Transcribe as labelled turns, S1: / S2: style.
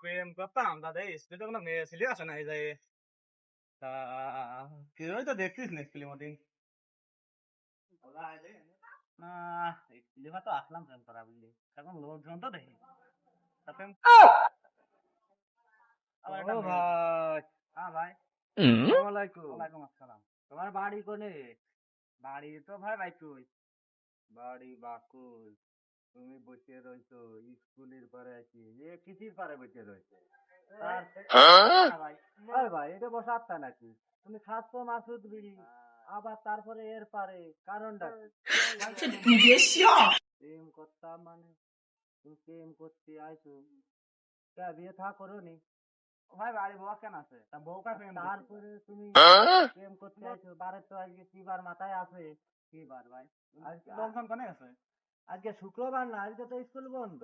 S1: প্রেম করতাম দাদা স্কুলে তো কোনো মেয়ে ছেলে আসে না এই যায় তা তুই তো দেখছিস না স্কুলের মধ্যে না স্কুলে তো আসলাম প্রেম করা বুঝলি এখন লোকজন তো দেখি তা প্রেম আবার একটা মেয়ে ভাই হ্যাঁ ভাই আসসালামু আলাইকুম ওয়ালাইকুম আসসালাম তোমার বাড়ি কোনে বাড়ি তো ভাই বাইকুই বাড়ি বাকুই তুমি বসে রইছো স্কুলের পরে আছি এ কিসির পারে বসে রয়েছে ভাই ভাই এটা বসে আটটা নাকি তুমি খাচ্ছ মাসুদ বিড়ি আবার তারপরে এর পারে কারণটা কি? প্রেম করতাম মানে তুমি প্রেম করতে আইছো কে বিয়ে থা করো নি ভাই বাড়ি বউ কেন আছে তা বউকা প্রেম তারপরে তুমি প্রেম করতে আইছো বারে তো আজকে কি বার মাথায় আছে কি বার ভাই আজকে লোকজন কোনে আছে আজকে শুক্রবার না আজকে তো স্কুল বন্ধ